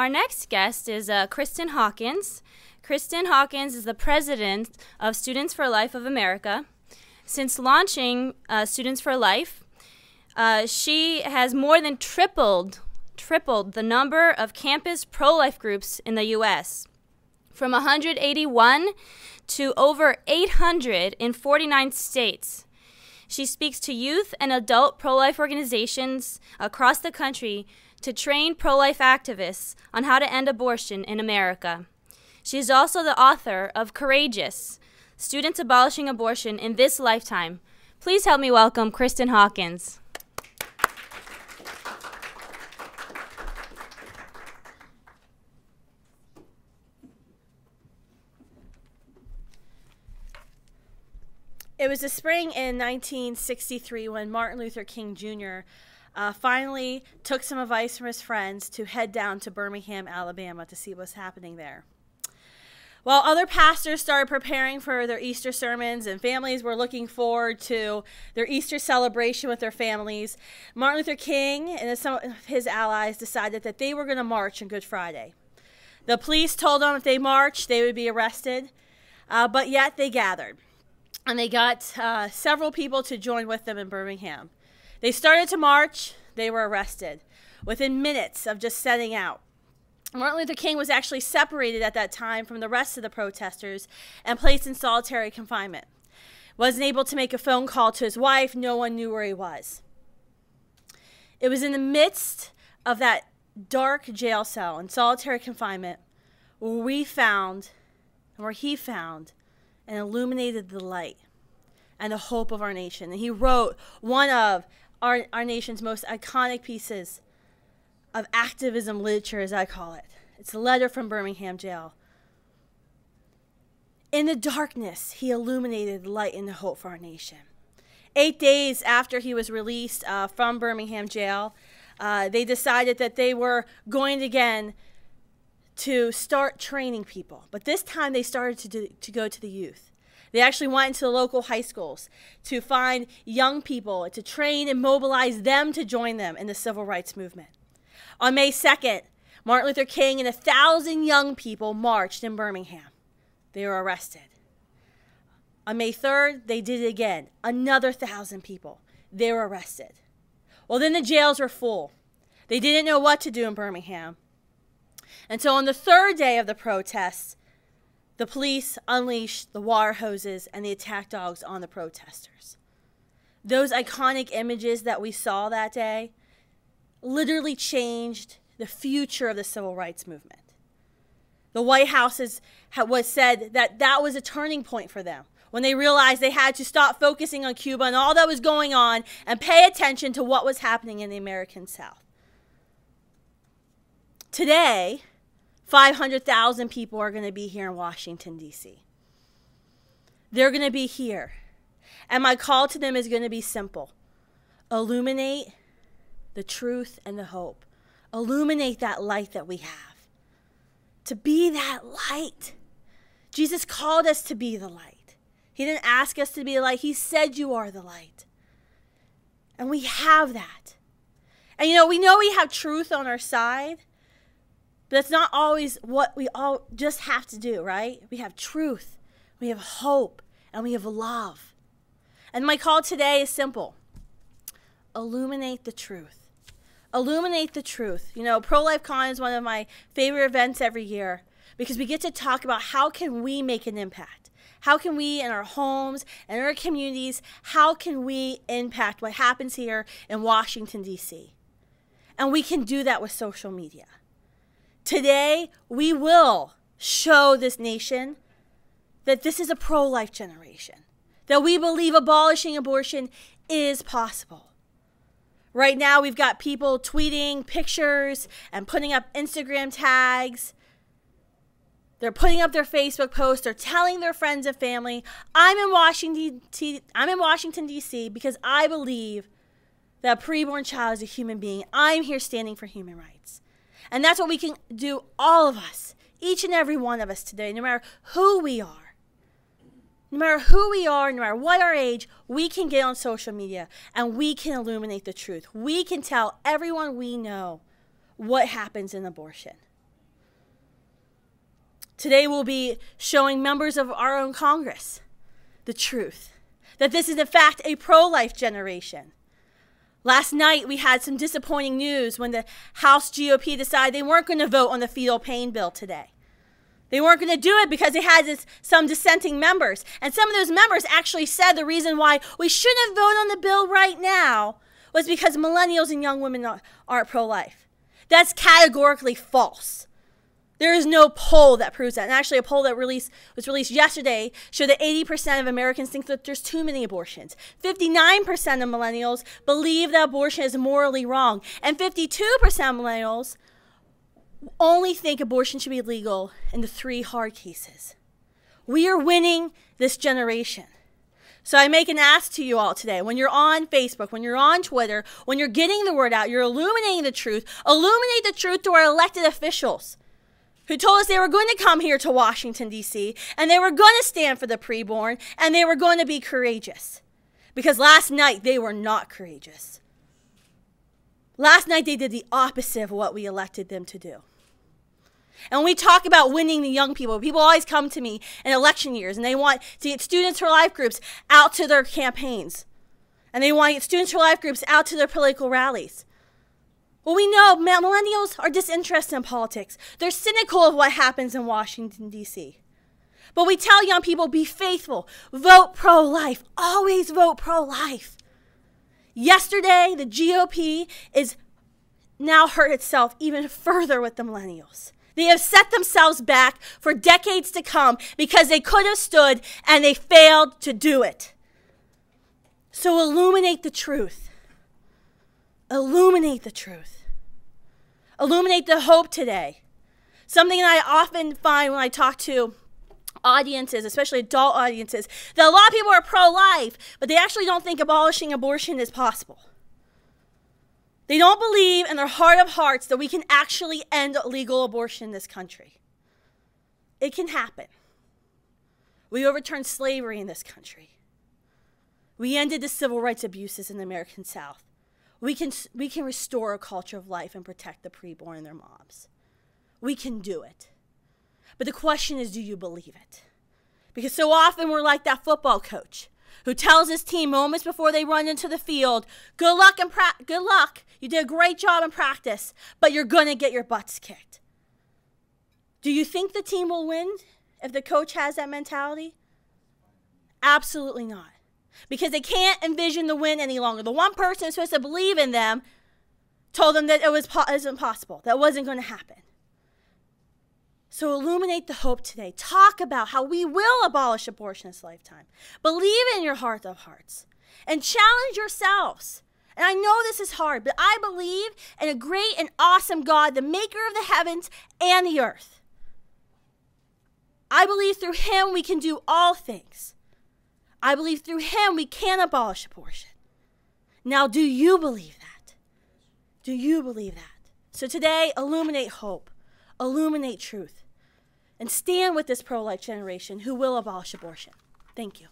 Our next guest is Kristan Hawkins. Kristan Hawkins is the president of Students for Life of America. Since launching Students for Life, she has more than tripled the number of campus pro-life groups in the U.S., from 181 to over 800 in 49 states. She speaks to youth and adult pro-life organizations across the country to train pro-life activists on how to end abortion in America. She is also the author of Courageous: Students Abolishing Abortion in This Lifetime. Please help me welcome Kristan Hawkins. It was the spring in 1963 when Martin Luther King Jr. Finally took some advice from his friends to head down to Birmingham, Alabama to see what's happening there. While other pastors started preparing for their Easter sermons and families were looking forward to their Easter celebration with their families, Martin Luther King and some of his allies decided that they were going to march on Good Friday. The police told them if they marched, they would be arrested, but yet they gathered. And they got several people to join with them in Birmingham. They started to march. They were arrested within minutes of just setting out. Martin Luther King was actually separated at that time from the rest of the protesters and placed in solitary confinement. Wasn't able to make a phone call to his wife. No one knew where he was. It was in the midst of that dark jail cell in solitary confinement where he found and illuminated the light and the hope of our nation. And he wrote one of our nation's most iconic pieces of activism literature, as I call it. It's a letter from Birmingham jail. In the darkness, he illuminated the light and the hope for our nation. 8 days after he was released from Birmingham jail, they decided that they were going again to start training people. But this time they started to go to the youth. They actually went into the local high schools to find young people, to train and mobilize them to join them in the civil rights movement. On May 2nd, Martin Luther King and 1,000 young people marched in Birmingham. They were arrested. On May 3rd, they did it again. Another 1,000 people. They were arrested. Well, then the jails were full. They didn't know what to do in Birmingham. And so on the third day of the protests, the police unleashed the water hoses and the attack dogs on the protesters. Those iconic images that we saw that day literally changed the future of the civil rights movement. The White House was said that that was a turning point for them when they realized they had to stop focusing on Cuba and all that was going on and pay attention to what was happening in the American South. Today, 500,000 people are going to be here in Washington, D.C. They're going to be here. And my call to them is going to be simple. Illuminate the truth and the hope. Illuminate that light that we have. To be that light. Jesus called us to be the light. He didn't ask us to be the light. He said you are the light. And we have that. And we know we have truth on our side. But it's not always what we all just have to do, right? We have truth, we have hope, and we have love. And my call today is simple. Illuminate the truth. Illuminate the truth. ProLifeCon is one of my favorite events every year because we get to talk about how can we make an impact. How can we in our homes and in our communities, how can we impact what happens here in Washington, D.C.? And we can do that with social media. Today, we will show this nation that this is a pro-life generation, that we believe abolishing abortion is possible. Right now, we've got people tweeting pictures and putting up Instagram tags. They're putting up their Facebook posts. They're telling their friends and family, I'm in Washington, D.C. because I believe that a preborn child is a human being. I'm here standing for human rights. And that's what we can do, all of us, each and every one of us today, no matter who we are. No matter who we are, no matter what our age, we can get on social media and we can illuminate the truth. We can tell everyone we know what happens in abortion. Today we'll be showing members of our own Congress the truth, that this is in fact a pro-life generation. Last night we had some disappointing news when the House GOP decided they weren't going to vote on the fetal pain bill today. They weren't going to do it because they had some dissenting members. And some of those members actually said the reason why we shouldn't vote on the bill right now was because millennials and young women aren't pro-life. That's categorically false. There is no poll that proves that. And actually a poll that was released yesterday showed that 80% of Americans think that there's too many abortions. 59% of millennials believe that abortion is morally wrong. And 52% of millennials only think abortion should be legal in the 3 hard cases. We are winning this generation. So I make an ask to you all today. When you're on Facebook, when you're on Twitter, when you're getting the word out, you're illuminating the truth. Illuminate the truth to our elected officials who told us they were going to come here to Washington, D.C., and they were going to stand for the preborn, and they were going to be courageous. Because last night, they were not courageous. Last night, they did the opposite of what we elected them to do. And when we talk about winning the young people always come to me in election years, and they want to get Students for Life groups out to their campaigns. And they want to get Students for Life groups out to their political rallies. Well, we know millennials are disinterested in politics. They're cynical of what happens in Washington, D.C. But we tell young people, be faithful, vote pro-life, always vote pro-life. Yesterday, the GOP is now hurt itself even further with the millennials. They have set themselves back for decades to come because they could have stood and they failed to do it. So illuminate the truth. Illuminate the truth. Illuminate the hope today. Something that I often find when I talk to audiences, especially adult audiences, that a lot of people are pro-life, but they actually don't think abolishing abortion is possible. They don't believe in their heart of hearts that we can actually end legal abortion in this country. It can happen. We overturned slavery in this country. We ended the civil rights abuses in the American South. We can restore a culture of life and protect the preborn and their moms. We can do it. But the question is, do you believe it? Because so often we're like that football coach who tells his team moments before they run into the field, good luck, you did a great job in practice, but you're going to get your butts kicked. Do you think the team will win if the coach has that mentality? Absolutely not. Because they can't envision the win any longer. The one person who's supposed to believe in them told them that it was impossible. That wasn't going to happen. So illuminate the hope today. Talk about how we will abolish abortion this lifetime. Believe in your heart of hearts. And challenge yourselves. And I know this is hard, but I believe in a great and awesome God, the maker of the heavens and the earth. I believe through him we can do all things. I believe through him we can abolish abortion. Now, do you believe that? Do you believe that? So today, illuminate hope. Illuminate truth. And stand with this pro-life generation who will abolish abortion. Thank you.